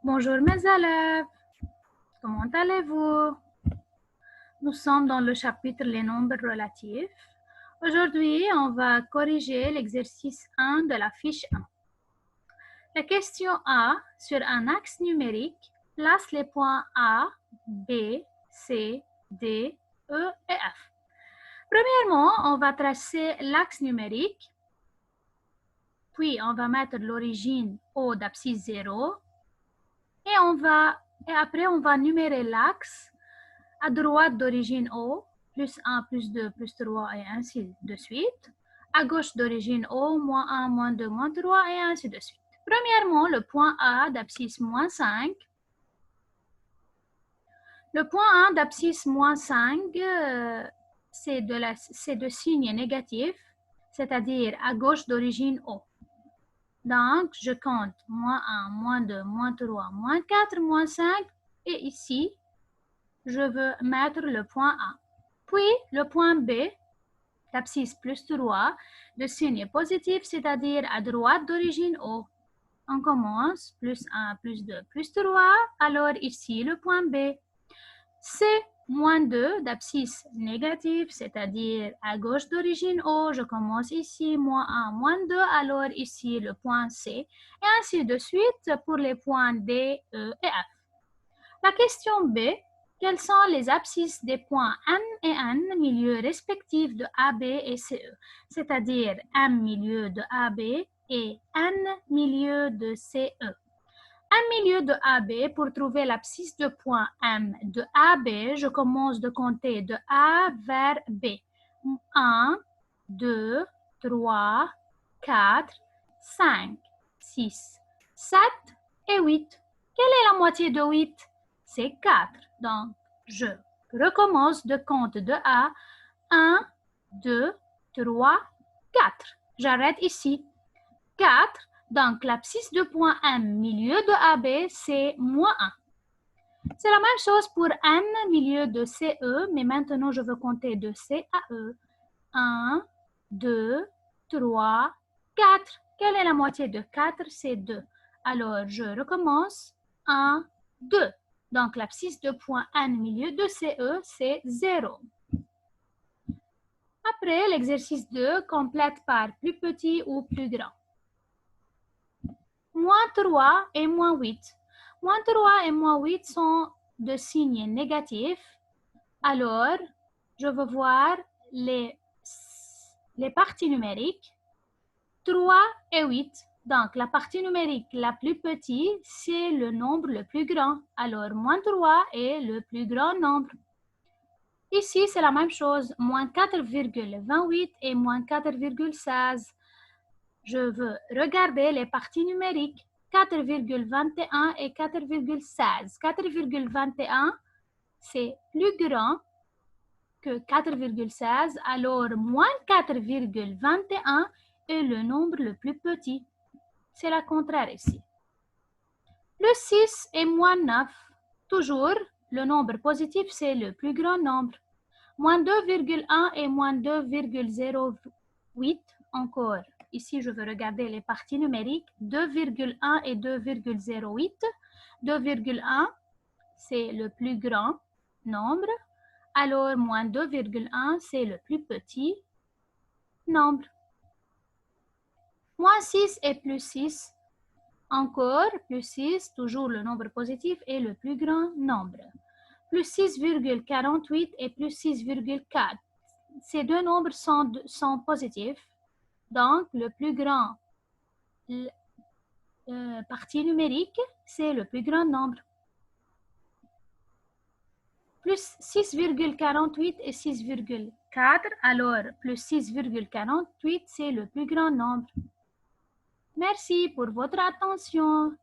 Bonjour mes élèves, comment allez-vous? Nous sommes dans le chapitre les nombres relatifs. Aujourd'hui, on va corriger l'exercice 1 de la fiche 1. La question A, sur un axe numérique, place les points A, B, C, D, E et F. Premièrement, on va tracer l'axe numérique, puis on va mettre l'origine O d'abscisse 0 et après on va numérer l'axe à droite d'origine O, plus 1, plus 2, plus 3 et ainsi de suite. À gauche d'origine O, moins 1, moins 2, moins 3 et ainsi de suite. Premièrement, le point A d'abscisse moins 5. Le point A d'abscisse moins 5, c'est de signe négatif, c'est-à-dire à gauche d'origine O. Donc, je compte moins 1, moins 2, moins 3, moins 4, moins 5 et ici, je veux mettre le point A. Puis, le point B, l'abscisse plus 3, de signe positif, c'est-à-dire à droite d'origine O. On commence, plus 1, plus 2, plus 3, alors ici, le point B. C, moins 2, d'abscisse négative, c'est-à-dire à gauche d'origine O, je commence ici, moins 1, moins 2, alors ici, le point C, et ainsi de suite pour les points D, E et F. La question B, quelles sont les abscisses des points M et N, milieux respectifs de AB et CE, c'est-à-dire M milieu de AB et N milieu de CE. Un milieu de AB, pour trouver l'abscisse de point M de AB, je commence de compter de A vers B. 1, 2, 3, 4, 5, 6, 7 et 8. Quelle est la moitié de 8? C'est 4. Donc, je recommence de compte de A. 1, 2, 3, 4. J'arrête ici. 4. Donc, l'abscisse de point M milieu de AB, c'est moins 1. C'est la même chose pour N milieu de CE, mais maintenant je veux compter de C à E. 1, 2, 3, 4. Quelle est la moitié de 4? C'est 2. Alors, je recommence. 1, 2. Donc, l'abscisse de point N milieu de CE, c'est 0. Après, l'exercice 2 complète par plus petit ou plus grand. Moins 3 et moins 8. Moins 3 et moins 8 sont de signes négatifs. Alors, je veux voir les parties numériques. 3 et 8. Donc, la partie numérique la plus petite, c'est le nombre le plus grand. Alors, moins 3 est le plus grand nombre. Ici, c'est la même chose. Moins 4,28 et moins 4,16. Je veux regarder les parties numériques 4,21 et 4,16. 4,21, c'est plus grand que 4,16, alors moins 4,21 est le nombre le plus petit. C'est le contraire ici. Plus 6 et moins 9. Toujours, le nombre positif, c'est le plus grand nombre. Moins 2,1 et moins 2,08, encore. Ici, je veux regarder les parties numériques. 2,1 et 2,08. 2,1, c'est le plus grand nombre. Alors, moins 2,1, c'est le plus petit nombre. Moins 6 et plus 6. Encore, plus 6, toujours le nombre positif, est le plus grand nombre. Plus 6,48 et plus 6,4. Ces deux nombres sont positifs. Donc, le plus grand partie numérique, c'est le plus grand nombre. Plus 6,48 et 6,4, alors plus 6,48, c'est le plus grand nombre. Merci pour votre attention.